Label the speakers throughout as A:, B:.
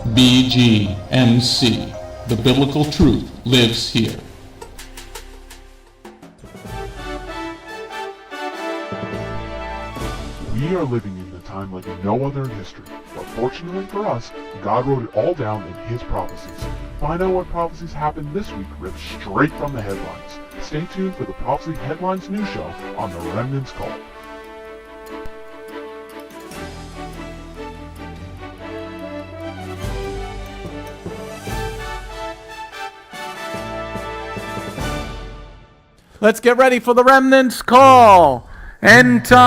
A: Bgmc. The biblical truth lives here.
B: We are living in a time like no other in history, but fortunately for us, God wrote it all down in His prophecies. Find out what prophecies happened this week ripped straight from the headlines. Stay tuned for the Prophecy Headlines news show on the Remnant's Call.
C: Let's get ready for the Remnant's Call. End time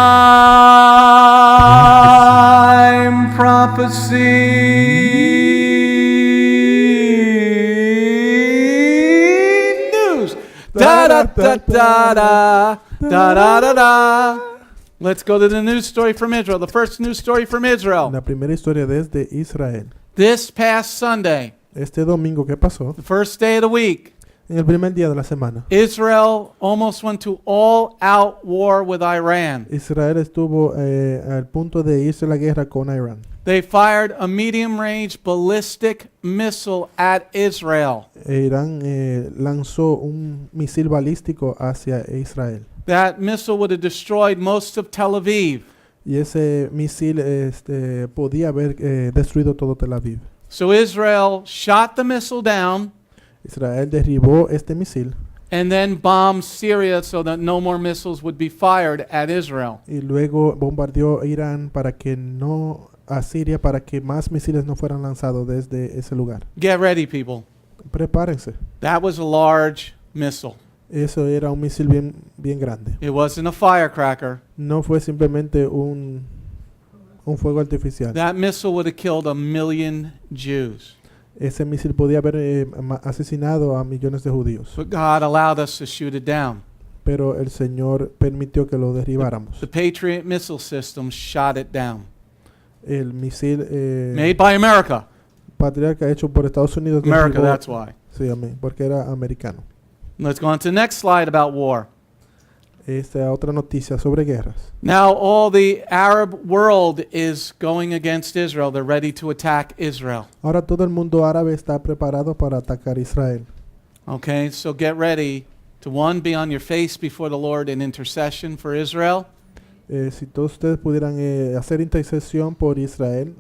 C: prophecy news. Da da da da da da da da da. Let's go to the news story from Israel. The first news story from Israel.
D: La primera historia desde Israel.
C: This past Sunday,
D: Este domingo que pasó,
C: the first day of the week,
D: en el primer día de la semana,
C: Israel almost went to all-out war with Iran.
D: Israel estuvo al punto de irse a la guerra con Irán.
C: They fired a medium-range ballistic missile at Israel.
D: Irán lanzó un misil balístico hacia Israel.
C: That missile would have destroyed most of Tel Aviv.
D: Y ese misil podía haber destruido todo Tel Aviv.
C: So Israel shot the missile down
D: Israel derribó este misil
C: and then bombed Syria so that no more missiles would be fired at Israel.
D: y luego bombardeó Irán a Siria para que más misiles no fueran lanzados desde ese lugar.
C: Get ready, people.
D: Prepárense.
C: That was a large missile.
D: Eso era un misil bien grande.
C: It wasn't a firecracker.
D: No fue simplemente un fuego artificial.
C: That missile would have killed 1 million Jews.
D: Ese misil podía haber asesinado a millones de judíos.
C: But God allowed us to shoot it down.
D: Pero el Señor permitió que lo derribáramos.
C: The Patriot missile system shot it down.
D: El misil
C: Made by America.
D: patriarca hecho por Estados Unidos.
C: America,
D: derribó-
C: that's why.
D: Sí, amén, porque era americano.
C: Let's go on to the next slide about war.
D: Esta otra noticia sobre guerras.
C: Now all the Arab world is going against Israel. They're ready to attack Israel.
D: Ahora todo el mundo árabe está preparado para atacar Israel.
C: Okay, so get ready to be on your face before the Lord in intercession for Israel.
D: Si todos ustedes pudieran hacer intercesión por Israel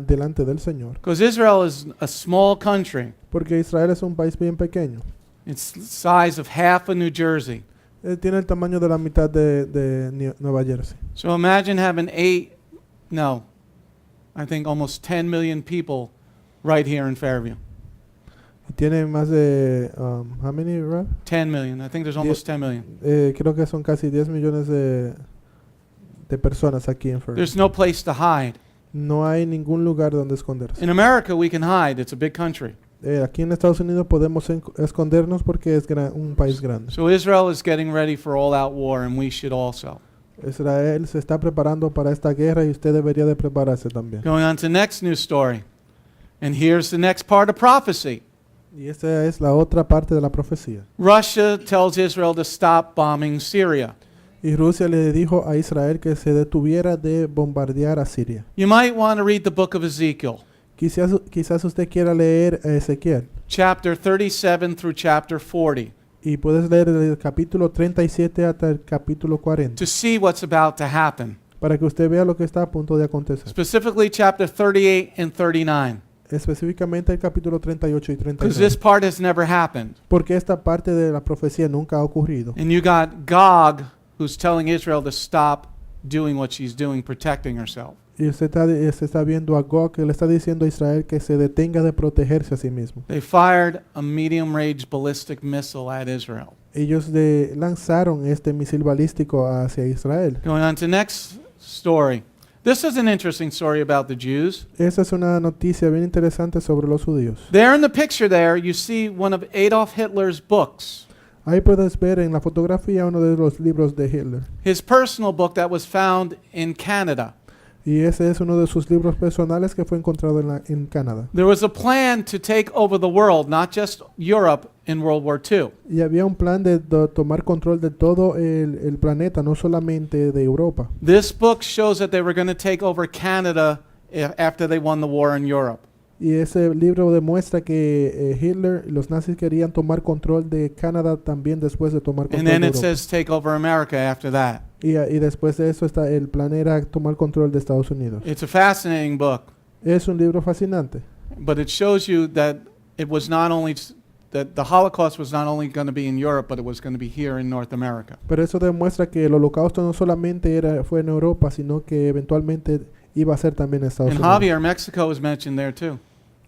D: delante del Señor.
C: Because Israel is a small country.
D: Porque Israel es un país bien pequeño.
C: It's the size of half of New Jersey.
D: Tiene el tamaño de la mitad de Nueva Jersey.
C: So imagine having almost 10 million people right here in Fairview.
D: Y tiene más de, how many, Rob?
C: 10 million. I think there's almost 10 million.
D: Creo que son casi 10 millones de personas aquí en Fairview.
C: There's no place to hide.
D: No hay ningún lugar donde esconderse.
C: In America, we can hide. It's a big country.
D: Aquí en Estados Unidos podemos escondernos porque es un país grande.
C: So Israel is getting ready for all-out war, and we should also.
D: Israel se está preparando para esta guerra y usted debería de prepararse también.
C: Going on to the next news story. And here's the next part of prophecy.
D: Y esta es la otra parte de la profecía.
C: Russia tells Israel to stop bombing Syria.
D: Y Rusia le dijo a Israel que se detuviera de bombardear a Siria.
C: You might want to read the book of Ezekiel,
D: Quizás usted quiera leer Ezequiel
C: chapter 37 through chapter 40,
D: y puedes leer el capítulo 37 hasta el capítulo 40
C: to see what's about to happen.
D: para que usted vea lo que está a punto de acontecer.
C: Specifically chapter 38 and 39,
D: Específicamente el capítulo 38 y
C: because this
D: 39.
C: part has never happened.
D: Porque esta parte de la profecía nunca ha ocurrido.
C: And you got Gog, who's telling Israel to stop doing what she's doing, protecting herself.
D: Y usted está viendo a Gog que le está diciendo a Israel que se detenga de protegerse a sí mismo.
C: They fired a medium-range ballistic missile at Israel.
D: Ellos lanzaron este misil balístico hacia Israel.
C: Going on to the next story. This is an interesting story about the Jews.
D: Esa es una noticia bien interesante sobre los judíos.
C: There in the picture there, you see one of Adolf Hitler's books.
D: Ahí puedes ver en la fotografía uno de los libros de Hitler.
C: His personal book that was found in Canada.
D: Y ese es uno de sus libros personales que fue encontrado en Canadá.
C: There was a plan to take over the world, not just Europe, in World War II.
D: Y había un plan de tomar control de todo el planeta, no solamente de Europa.
C: This book shows that they were going to take over Canada after they won the war in Europe.
D: Y ese libro demuestra que Hitler y los nazis querían tomar control de Canadá también después de tomar
A: And
D: control
A: then
D: de
A: it
D: Europa.
A: says take over America after that.
D: Y después de eso el plan era tomar control de Estados Unidos.
A: It's a fascinating book,
D: Es un libro fascinante,
A: but it shows you that it was not only that the Holocaust was not only going to be in Europe, but it was going to be here in North America.
D: pero eso demuestra que el holocausto no solamente fue en Europa, sino que eventualmente iba a ser también en Estados
A: And
D: Unidos.
A: Javier, Mexico is mentioned there too,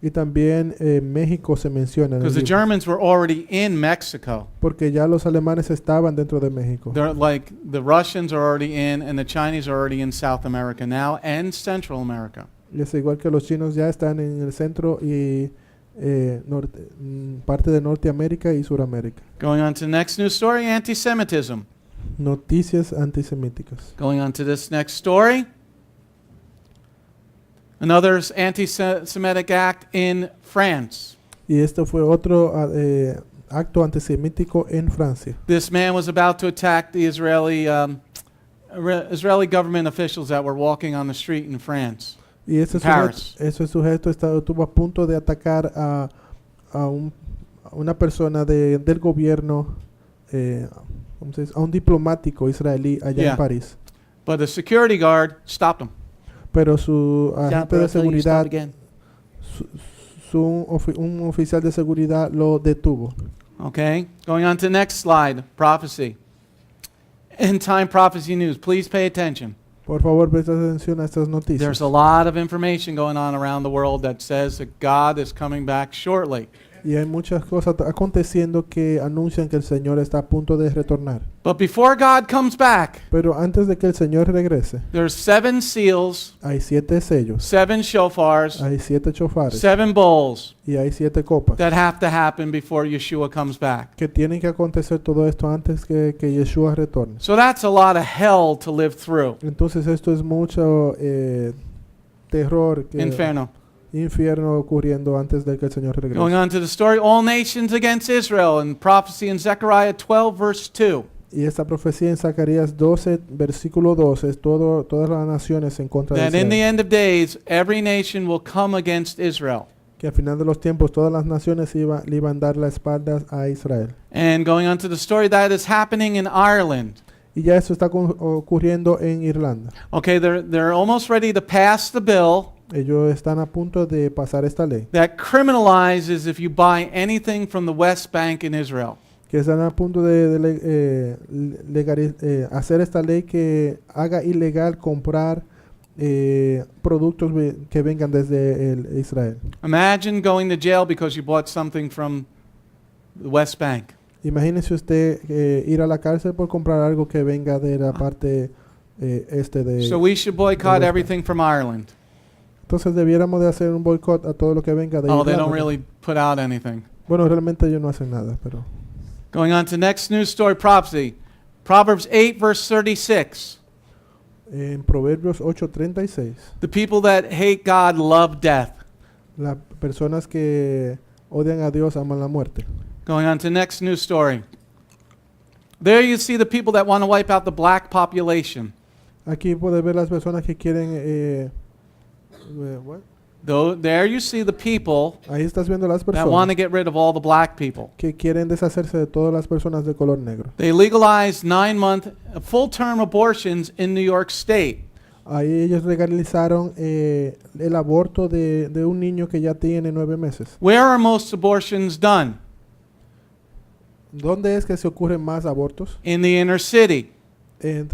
D: Y también México se menciona en el
A: because the
D: libro,
A: Germans were already in Mexico.
D: porque ya los alemanes estaban dentro de México.
A: They're like the Russians are already in, and the Chinese are already in South America now, and Central America.
D: Y es igual que los chinos ya están en el centro y parte de Norteamérica y Suramérica.
A: Going on to the next news story, anti-Semitism.
D: Noticias antisemíticas.
A: Going on to this next story. Another anti-Semitic act in France.
D: Y esto fue otro acto antisemítico en Francia.
A: This man was about to attack the Israeli government officials that were walking on the street in France.
D: Y ese
A: Paris.
D: sujeto estuvo a punto de atacar a una persona del gobierno, ¿cómo se dice? A un diplomático israelí allá
A: Yeah.
D: en París.
A: But the security guard stopped him.
D: Pero su agente de seguridad,
A: Again.
D: un oficial de seguridad lo detuvo.
A: Okay. Going on to the next slide, prophecy. End time prophecy news. Please pay attention.
D: Por favor, presta atención a estas noticias.
A: There's a lot of information going on around the world that says that God is coming back shortly.
D: Y hay muchas cosas aconteciendo que anuncian que el Señor está a punto de retornar.
A: But before God comes back,
D: Pero antes de que el Señor regrese,
A: there's 7 seals,
D: hay 7 sellos,
A: 7 shofars,
D: hay 7 chofares
A: 7 bowls
D: y hay 7 copas.
A: that have to happen before Yeshua comes back.
D: Que tienen que acontecer todo esto antes que Yeshua retorne.
A: So that's a lot of hell to live through.
D: Entonces esto es mucho terror, infierno ocurriendo antes de que el Señor
A: Going
D: regrese.
A: on to the story, all nations against Israel, and prophecy in Zechariah 12 verse 2.
D: Y esta profecía en Zacarías 12, versículo 12, es todas las naciones en contra de
A: That in the
D: Israel.
A: end of days, every nation will come against Israel.
D: Que al final de los tiempos todas las naciones le iban a dar la espalda a Israel.
A: And going on to the story, that is happening in Ireland.
D: Y ya eso está ocurriendo en Irlanda.
A: Okay, they're almost ready to pass the bill
D: Ellos están a punto de pasar esta ley.
A: that criminalizes if you buy anything from the West Bank in Israel.
D: Que están a punto de hacer esta ley que haga ilegal comprar productos que vengan desde Israel.
A: Imagine going to jail because you bought something from the West Bank.
D: Imagínese usted ir a la cárcel por comprar algo que venga de la parte este de...
A: So we should boycott everything from Ireland.
D: Entonces debiéramos de hacer un boicot a todo lo que venga de
A: Oh, they
D: Irlanda.
A: don't really put out anything.
D: Bueno, realmente ellos no hacen nada, pero...
A: Going on to next news story, prophecy. Proverbs 8 verse 36.
D: En Proverbios 8:36,
A: The people that hate God love death.
D: las personas que odian a Dios aman la muerte.
A: Going on to next news story. There you see the people that want to wipe out the black population.
D: Aquí puedes ver las personas que quieren... what?
A: There you see the people
D: Ahí estás viendo las
A: that want
D: personas
A: to get rid of all the black people.
D: que quieren deshacerse de todas las personas de color negro.
A: They legalized 9-month full-term abortions in New York State.
D: Ahí ellos legalizaron el aborto de un niño que ya tiene 9 meses.
A: Where are most abortions done?
D: ¿Dónde es que se ocurren más abortos?
A: In the inner city.
D: En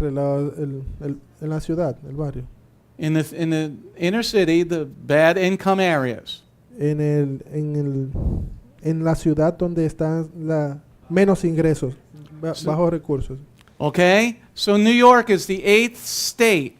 D: la ciudad, el barrio.
A: In the inner city, the bad income areas.
D: En la ciudad donde están menos ingresos, bajos recursos.
A: Okay? So New York is the 8th state.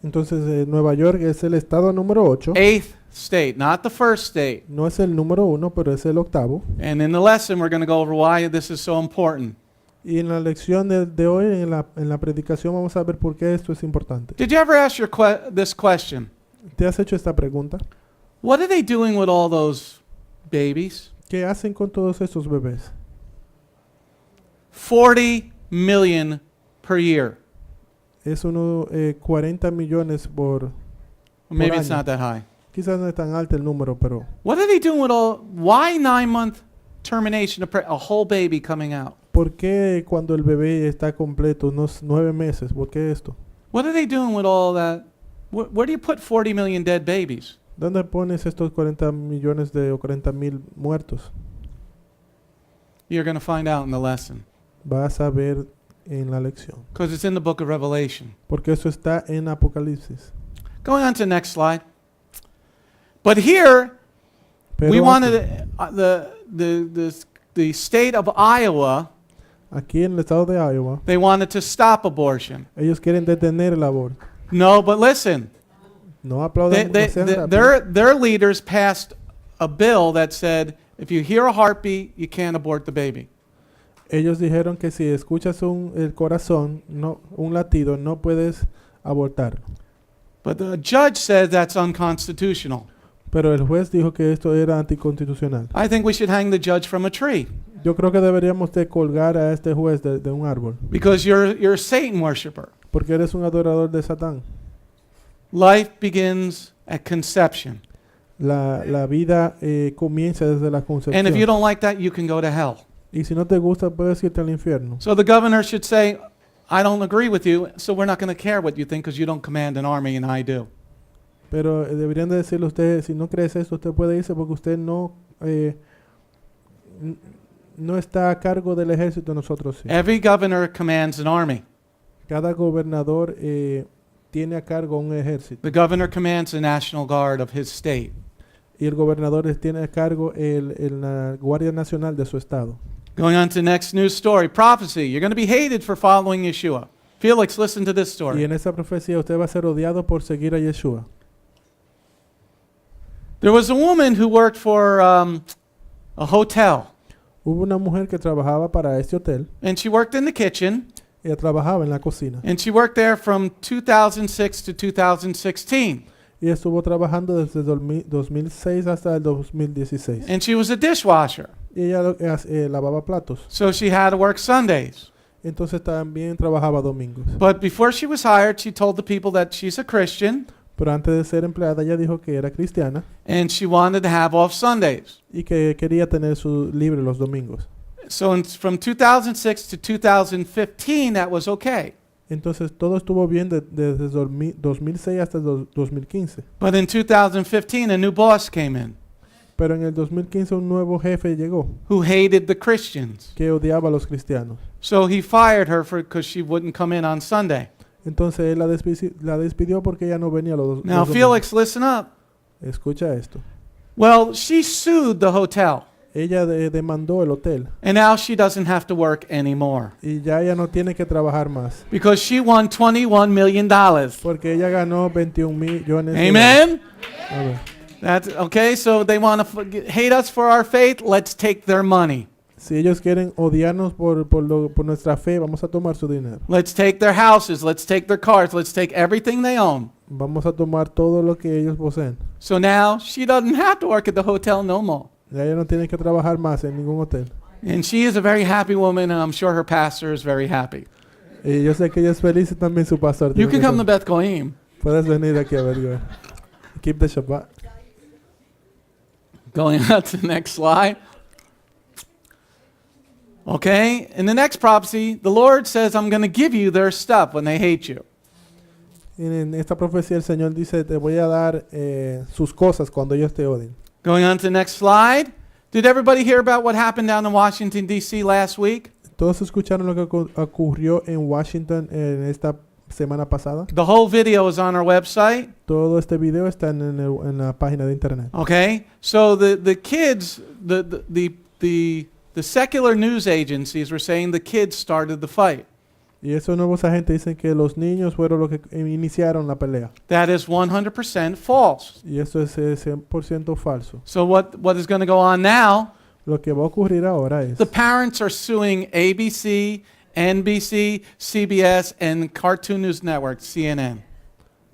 D: Entonces Nueva York es el estado número 8.
A: 8th state, not the first state.
D: No es el número 1, pero es el octavo.
A: And in the lesson, we're going to go over why this is so important.
D: Y en la lección de hoy, en la predicación, vamos a ver por qué esto es importante.
A: Did you ever ask this question?
D: ¿Te has hecho esta pregunta?
A: What are they doing with all those babies?
D: ¿Qué hacen con todos estos bebés?
A: 40 million per year.
D: Es 40 millones por
A: Maybe
D: Por
A: it's
D: año.
A: not that high.
D: Quizás no es tan alto el número, pero
A: What are they doing with why 9-month termination of a whole baby coming out?
D: ¿por qué cuando el bebé está completo, unos 9 meses? ¿Por qué esto?
A: What are they doing with all that? Where do you put 40 million dead babies?
D: ¿Dónde pones estos 40 millones o 40,000 muertos?
A: You're going to find out in the lesson.
D: Vas a ver en la lección.
A: Because it's in the book of Revelation.
D: Porque eso está en Apocalipsis.
A: Going on to the next slide. But here,
D: Pero
A: we
D: aquí,
A: wanted the state of Iowa,
D: aquí en el estado de Iowa,
A: they wanted to stop abortion.
D: ellos quieren detener el aborto.
A: No, but listen,
D: No aplaudan. no sean rápidos.
A: their leaders passed a bill that said, if you hear a heartbeat, you can't abort the baby.
D: Ellos dijeron que si escuchas el corazón, un latido, no puedes abortarlo.
A: But the judge said that's unconstitutional.
D: Pero el juez dijo que esto era anticonstitucional.
A: I think we should hang the judge from a tree
D: Yo creo que deberíamos de colgar a este juez de un árbol.
A: because you're a Satan worshiper.
D: Porque eres un adorador de Satán.
A: Life begins at conception.
D: La vida comienza desde la
A: And if you
D: concepción.
A: don't like that, you can go to hell.
D: Y si no te gusta, puedes irte al infierno.
A: So the governor should say, I don't agree with you, so we're not going to care what you think because you don't command an army and I do.
D: Pero deberían de decirle a usted, si no crees esto, usted puede irse porque usted no está a cargo del ejército, nosotros sí.
A: Every governor commands an army.
D: Cada gobernador tiene a cargo un ejército.
A: The governor commands the National Guard of his state.
D: Y el gobernador tiene a cargo la Guardia Nacional de su estado.
A: Going on to the next news story, prophecy. You're going to be hated for following Yeshua. Felix, listen to this
D: Y
A: story.
D: en esa profecía usted va a ser odiado por seguir a Yeshua.
A: There was a woman who worked for a hotel,
D: Hubo una mujer que trabajaba para este hotel.
A: and she worked in the kitchen,
D: Ella trabajaba en la cocina.
A: and she worked there from 2006 to 2016.
D: Y estuvo trabajando desde 2006 hasta el 2016.
A: And she was a dishwasher,
D: Y ella lavaba platos.
A: so she had to work Sundays.
D: Entonces también trabajaba domingos.
A: But before she was hired, she told the people that she's a Christian,
D: Pero antes de ser empleada, ella dijo que era cristiana
A: and she wanted to have off Sundays.
D: y que quería tener su libre los domingos.
A: So from 2006 to 2015, that was okay.
D: Entonces todo estuvo bien desde 2006 hasta 2015.
A: But in 2015, a new boss came in
D: Pero en el 2015 un nuevo jefe llegó
A: who hated the Christians.
D: que odiaba a los cristianos.
A: So he fired her because she wouldn't come in on Sunday.
D: Entonces él la despidió porque ella no venía los
A: Now,
D: domingos.
A: Felix, listen up.
D: Escucha esto.
A: Well, she sued the hotel,
D: Ella demandó el hotel
A: and now she doesn't have to work anymore
D: y ya ella no tiene que trabajar más
A: because she won $21 million.
D: porque ella ganó 21 millones.
A: Amen?
D: A ver.
A: That's okay. So they want to hate us for our faith. Let's take their money.
D: Si ellos quieren odiarnos por nuestra fe, vamos a tomar su dinero.
A: Let's take their houses. Let's take their cars. Let's take everything they own.
D: Vamos a tomar todo lo que ellos poseen.
A: So now she doesn't have to work at the hotel no more.
D: Ya ella no tiene que trabajar más en ningún hotel.
A: And she is a very happy woman, and I'm sure her pastor is very happy.
D: Y yo sé que ella es feliz y también su pastor.
A: You
D: tiene
A: can
D: que
A: come to
D: ser-
A: Beth Goyim.
D: Puedes venir aquí a ver. Güey. Keep the Shabbat.
A: Going on to the next slide. Okay, in the next prophecy, the Lord says, I'm going to give you their stuff when they hate you.
D: En esta profecía el Señor dice, te voy a dar sus cosas cuando ellos te odien.
A: Going on to the next slide. Did everybody hear about what happened down in Washington, D.C. last week?
D: ¿Todos escucharon lo que ocurrió en Washington en esta semana pasada?
A: The whole video is on our website.
D: Todo este video está en la página de internet.
A: Okay, so the kids, the secular news agencies were saying the kids started the fight.
D: Y esos nuevos agentes dicen que los niños fueron los que iniciaron la pelea.
A: That is 100% false.
D: Y eso es 100% falso.
A: So what is going to go on now?
D: Lo que va a ocurrir ahora es
A: The parents are suing ABC, NBC, CBS, and Cartoon News Network, CNN.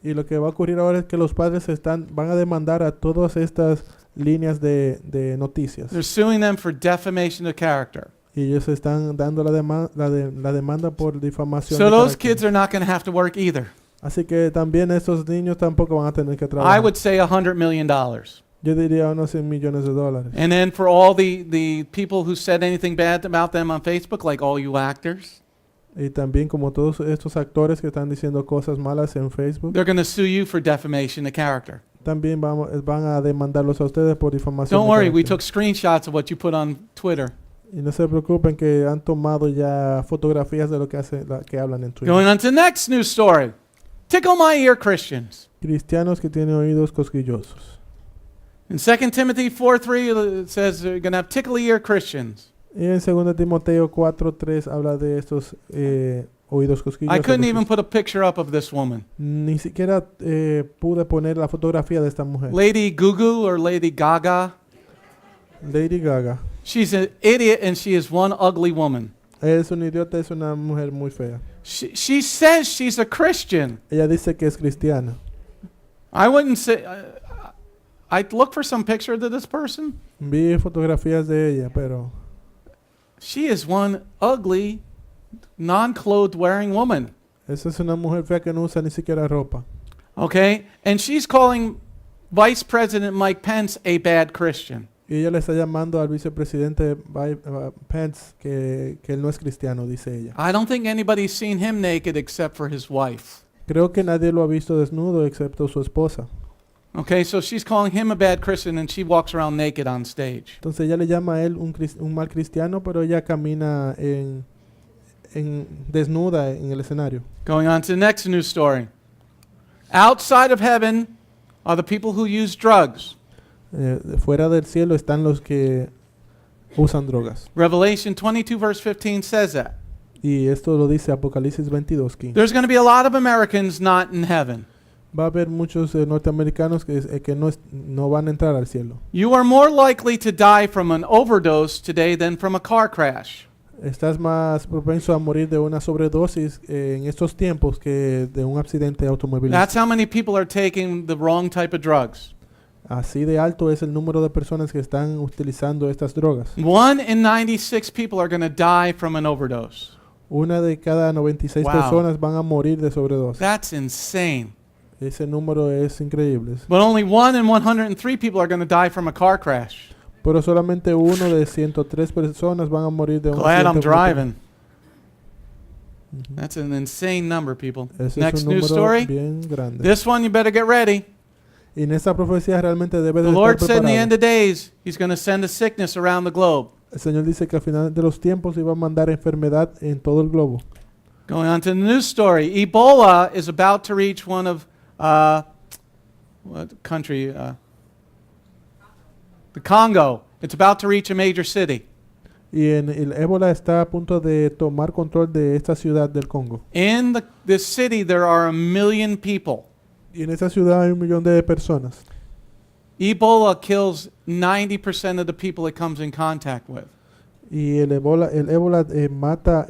D: y lo que va a ocurrir ahora es que los padres van a demandar a todas estas líneas de noticias.
A: They're suing them for defamation of character.
D: Y ellos están dando la demanda por difamación.
A: So
D: de
A: those
D: carácter.
A: kids are not going to have to work either.
D: Así que también esos niños tampoco van a tener que
A: I
D: trabajar.
A: would say $100 million.
D: Yo diría unos 100 millones de dólares.
A: And then for all the people who said anything bad about them on Facebook, like all you actors,
D: Y también como todos estos actores que están diciendo cosas malas en Facebook,
A: they're going to sue you for defamation of character.
D: también van a demandarlos a ustedes por difamación.
A: Don't
D: de
A: worry, we
D: carácter.
A: took screenshots of what you put on Twitter.
D: Y no se preocupen que han tomado ya fotografías de lo que que hablan en Twitter.
A: Going on to the next news story. Tickle my ear, Christians.
D: Cristianos que tienen oídos cosquillosos.
A: In 2 Timothy 4:3, it says you're going to have tickle ear Christians.
D: Y en 2 Timoteo 4:3 habla de estos oídos
A: I
D: cosquillosos.
A: couldn't even put a picture up of this woman.
D: Ni siquiera pude poner la fotografía de esta mujer.
A: Lady Gugu or Lady Gaga.
D: Lady Gaga.
A: She's an idiot and she is one ugly woman.
D: Es un idiota, es una mujer muy fea.
A: She says she's a Christian.
D: Ella dice que es cristiana.
A: I wouldn't say... I'd look for some picture of this person.
D: Vi fotografías de ella, pero
A: She is one ugly, non-clothed wearing woman.
D: esa es una mujer fea que no usa ni siquiera ropa.
A: Okay? And she's calling Vice President Mike Pence a bad Christian.
D: Y ella le está llamando al vicepresidente Pence que él no es cristiano, dice ella.
A: I don't think anybody's seen him naked except for his wife.
D: Creo que nadie lo ha visto desnudo excepto su esposa.
A: Okay, so she's calling him a bad Christian and she walks around naked on stage.
D: Entonces ella le llama a él un mal cristiano, pero ella camina desnuda en el escenario.
A: Going on to the next news story. Outside of heaven are the people who use drugs.
D: Fuera del cielo están los que usan drogas.
A: Revelation 22 verse 15 says that.
D: Y esto lo dice Apocalipsis 22:15.
A: There's going to be a lot of Americans not in heaven.
D: Va a haber muchos norteamericanos que no van a entrar al cielo.
A: You are more likely to die from an overdose today than from a car crash.
D: Estás más propenso a morir de una sobredosis en estos tiempos que de un accidente automovilístico.
A: That's how many people are taking the wrong type of drugs.
D: Así de alto es el número de personas que están utilizando estas drogas.
A: 1 in 96 people are going to die from an overdose.
D: Una de cada 96
A: Wow.
D: personas van a morir de sobredosis.
A: That's insane.
D: Ese número es increíble.
A: But only 1 in 103 people are going to die from a car crash.
D: Pero solamente uno de 103 personas van a morir de un
A: Glad I'm
D: accidente.
A: driving. That's an insane number, people.
D: Ese
A: Next
D: es un
A: news
D: número
A: story.
D: bien grande.
A: This one you better get ready.
D: Y en esta profecía realmente debe
A: The
D: de
A: Lord
D: estar
A: said in the end
D: preparado.
A: of days, He's going to send a sickness around the globe.
D: El Señor dice que al final de los tiempos iba a mandar enfermedad en todo el globo.
A: Going on to the news story. Ebola is about to reach one of, what country? The Congo. It's about to reach a major city.
D: Y el ébola está a punto de tomar control de esta ciudad del Congo.
A: In this city, there are 1 million people.
D: Y en esta ciudad hay 1 millón de personas.
A: Ebola kills 90% of the people it comes in contact with.
D: Y el ébola mata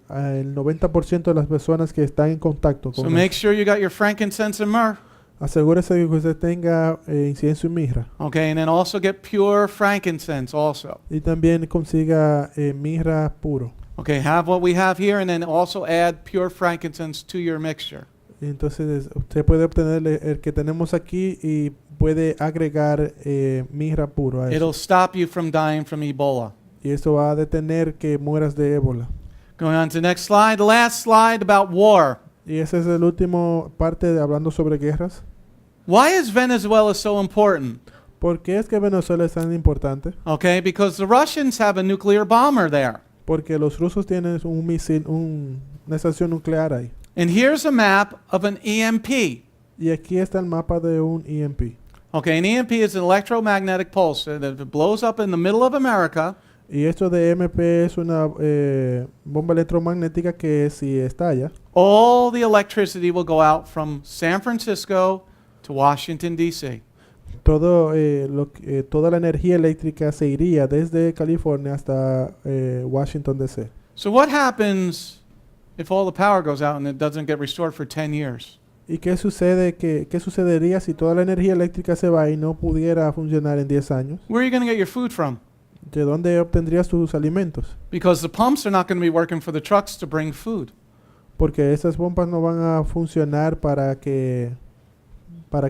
D: al 90% de las personas que están en contacto con
A: So
D: él.
A: make sure you got your frankincense and myrrh.
D: Asegúrese de que usted tenga incienso y mirra.
A: Okay, and then also get pure frankincense also.
D: Y también consiga mirra puro.
A: Okay, have what we have here and then also add pure frankincense to your mixture.
D: Y entonces usted puede obtener el que tenemos aquí y puede agregar mirra puro a eso.
A: It'll stop you from dying from Ebola.
D: Y esto va a detener que mueras de ébola.
A: Going on to the next slide, the last slide about war.
D: Y esa es la última parte de hablando sobre guerras.
A: Why is Venezuela so important?
D: ¿Por qué es que Venezuela es tan importante?
A: Okay, because the Russians have a nuclear bomber there.
D: Porque los rusos tienen un misil, una estación nuclear ahí.
A: And here's a map of an EMP.
D: Y aquí está el mapa de un EMP.
A: Okay, an EMP is an electromagnetic pulse that if it blows up in the middle of America,
D: Y esto de EMP es una bomba electromagnética que si estalla,
A: all the electricity will go out from San Francisco to Washington, D.C.
D: toda la energía eléctrica se iría desde California hasta Washington, D.C.
A: So what happens if all the power goes out and it doesn't get restored for 10 years?
D: ¿Y qué sucedería si toda la energía eléctrica se va y no pudiera funcionar en 10 años?
A: Where are you going to get your food from?
D: ¿De dónde obtendrías tus alimentos?
A: Because the pumps are not going to be working for the trucks to bring food.
D: Porque esas pompas no van a funcionar para que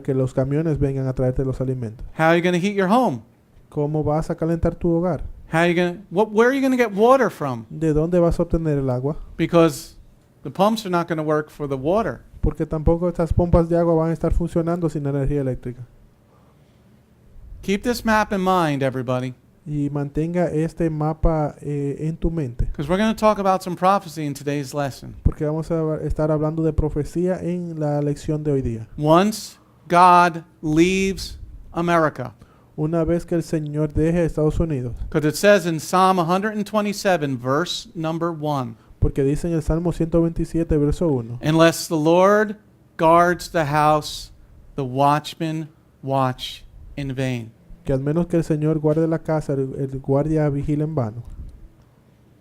D: los camiones vengan a traerte los alimentos.
A: How are you going to heat your home?
D: ¿Cómo vas a calentar tu hogar?
A: How are you going to, where are you going to get water from?
D: ¿De dónde vas a obtener el agua?
A: Because the pumps are not going to work for the water.
D: Porque tampoco estas pompas de agua van a estar funcionando sin energía eléctrica.
A: Keep this map in mind, everybody,
D: Y mantenga este mapa en tu mente.
A: because we're going to talk about some prophecy in today's lesson.
D: Porque vamos a estar hablando de profecía en la lección de hoy día.
A: Once God leaves America,
D: Una vez que el Señor deje a Estados Unidos.
A: because it says in Psalm 127, verse number 1,
D: Porque dice en el Salmo 127, verso 1.
A: unless the Lord guards the house, the watchmen watch in vain.
D: Que al menos que el Señor guarde la casa, el guardia vigila en vano.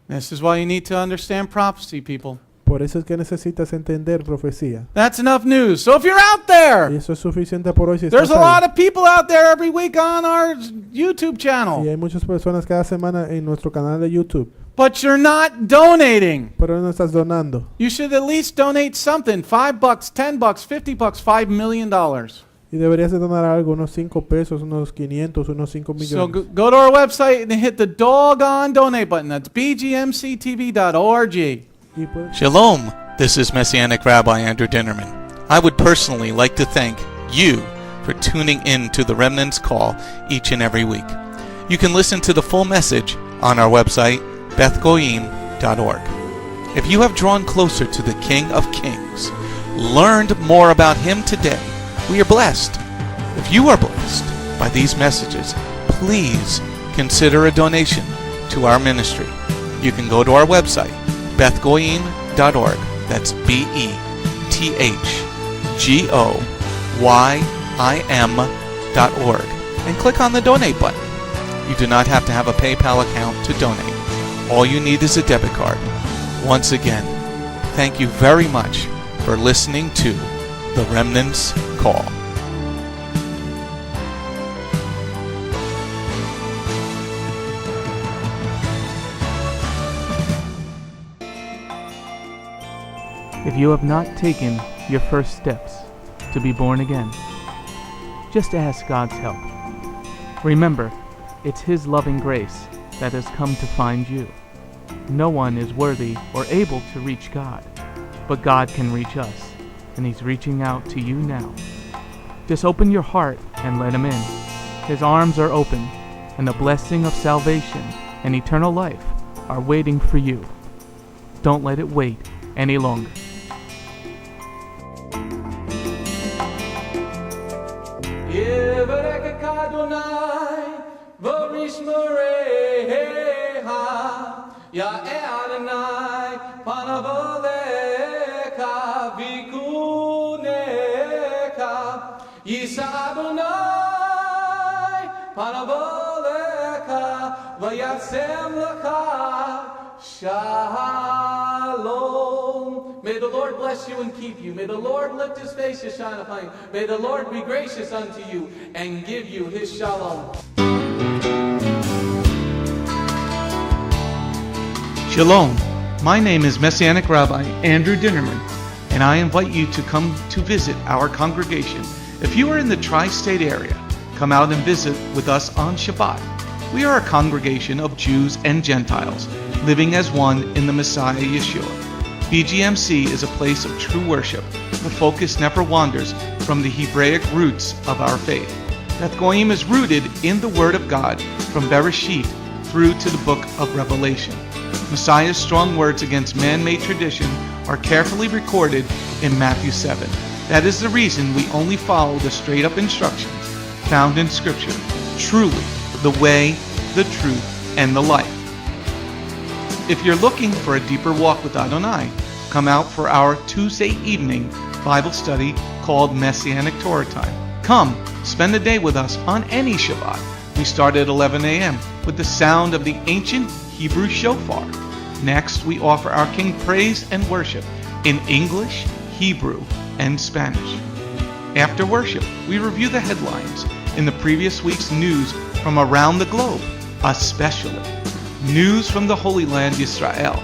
A: This is why you need to understand prophecy, people.
D: Por eso es que necesitas entender profecía.
A: That's enough news. So if you're out
D: Y
A: there,
D: eso es suficiente por hoy. Si
A: there's
D: estás
A: a lot
D: ahí.
A: of people out there every week on our YouTube
D: Y
A: channel,
D: hay muchas personas cada semana en nuestro canal de YouTube.
A: but you're not donating.
D: Pero no estás donando.
A: You should at least donate something. $5, $10, $50, $5 million.
D: Y deberías de donar algo, unos 5 pesos, unos 500, unos 5
A: So
D: millones.
A: go to our website and hit the doggone donate button. That's bgmctv.org.
D: Y pues,
C: Shalom, this is Messianic Rabbi Andrew Dinnerman. I would personally like to thank you for tuning in to the Remnant's Call each and every week. You can listen to the full message on our website, bethgoyim.org. If you have drawn closer to the King of Kings, learned more about Him today, we are blessed. If you are blessed by these messages, please consider a donation to our ministry. You can go to our website, bethgoyim.org. That's BETHGOYIM.org. And click on the donate button. You do not have to have a PayPal account to donate. All you need is a debit card. Once again, thank you very much for listening to The Remnant's Call.
E: If you have not taken your first steps to be born again, just ask God's help. Remember, it's His loving grace that has come to find you. No one is worthy or able to reach God, but God can reach us, and He's reaching out to you now. Just open your heart and let Him in. His arms are open, and the blessing of salvation and eternal life are waiting for you. Don't let it wait any longer.
A: Ya Adonai, panavoleka, vikuneka, Yisa Adonai, panavoleka, vayasem lecha, shalom. May the Lord bless you and keep you. May the Lord lift His face to shine upon you. May the Lord be gracious unto you and give you His shalom.
C: Shalom. My name is Messianic Rabbi Andrew Dinnerman, and I invite you to come to visit our congregation. If you are in the tri-state area, come out and visit with us on Shabbat. We are a congregation of Jews and Gentiles, living as one in the Messiah Yeshua. Bgmc is a place of true worship. The focus never wanders from the Hebraic roots of our faith. Beth Goyim is rooted in the Word of God from Bereshit through to the book of Revelation. Messiah's strong words against man-made tradition are carefully recorded in Matthew 7. That is the reason we only follow the straight-up instructions found in Scripture, truly the way, the truth, and the life. If you're looking for a deeper walk with Adonai, come out for our Tuesday evening Bible study called Messianic Torah Time. Come, spend the day with us on any Shabbat. We start at 11 a.m. with the sound of the ancient Hebrew shofar. Next, we offer our King praise and worship in English, Hebrew, and Spanish. After worship, we review the headlines in the previous week's news from around the globe, especially news from the Holy Land, Israel.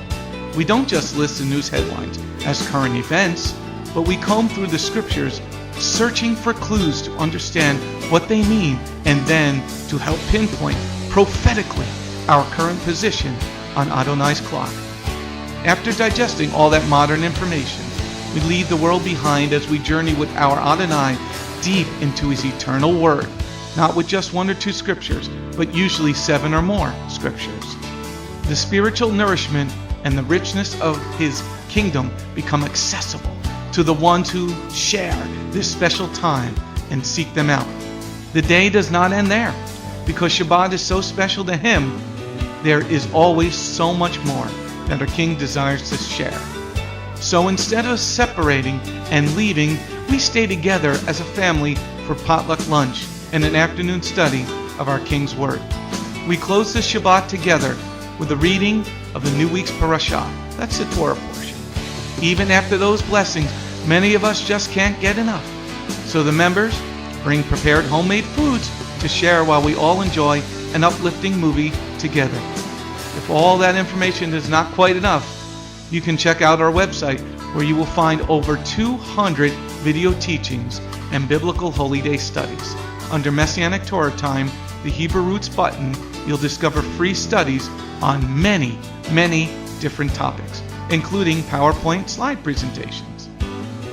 C: We don't just list the news headlines, as current events, but we comb through the scriptures searching for clues to understand what they mean and then to help pinpoint prophetically our current position on Adonai's clock. After digesting all that modern information, we leave the world behind as we journey with our Adonai deep into his eternal word, not with just 1 or 2 scriptures, but usually 7 or more scriptures. The spiritual nourishment and the richness of his kingdom become accessible to the ones who share this special time and seek them out. The day does not end there. Because Shabbat is so special to him, there is always so much more that our King desires to share. So instead of separating and leaving, we stay together as a family for potluck lunch and an afternoon study of our King's Word. We close the Shabbat together with the reading of the new week's parashah. That's the Torah portion. Even after those blessings, many of us just can't get enough. So the members bring prepared homemade foods to share while we all enjoy an uplifting movie together. If all that information is not quite enough, you can check out our website where you will find over 200 video teachings and biblical holy day studies. Under Messianic Torah Time, the Hebrew Roots button, you'll discover free studies on many, many different topics, including PowerPoint slide presentations.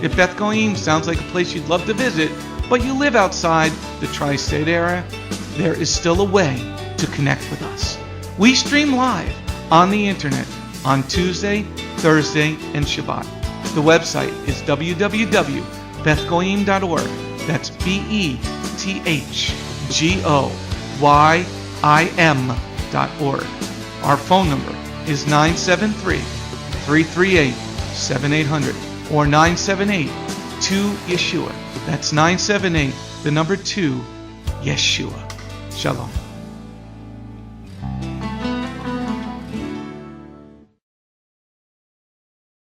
C: If Beth Goyim sounds like a place you'd love to visit, but you live outside the tri-state area, there is still a way to connect with us. We stream live on the internet on Tuesday, Thursday, and Shabbat. The website is www.bethgoyim.org. That's BETHGOYIM.org. Our phone number is 973-338-7800 or 978-2-YESHUA. That's 978, the number 2, Yeshua. Shalom.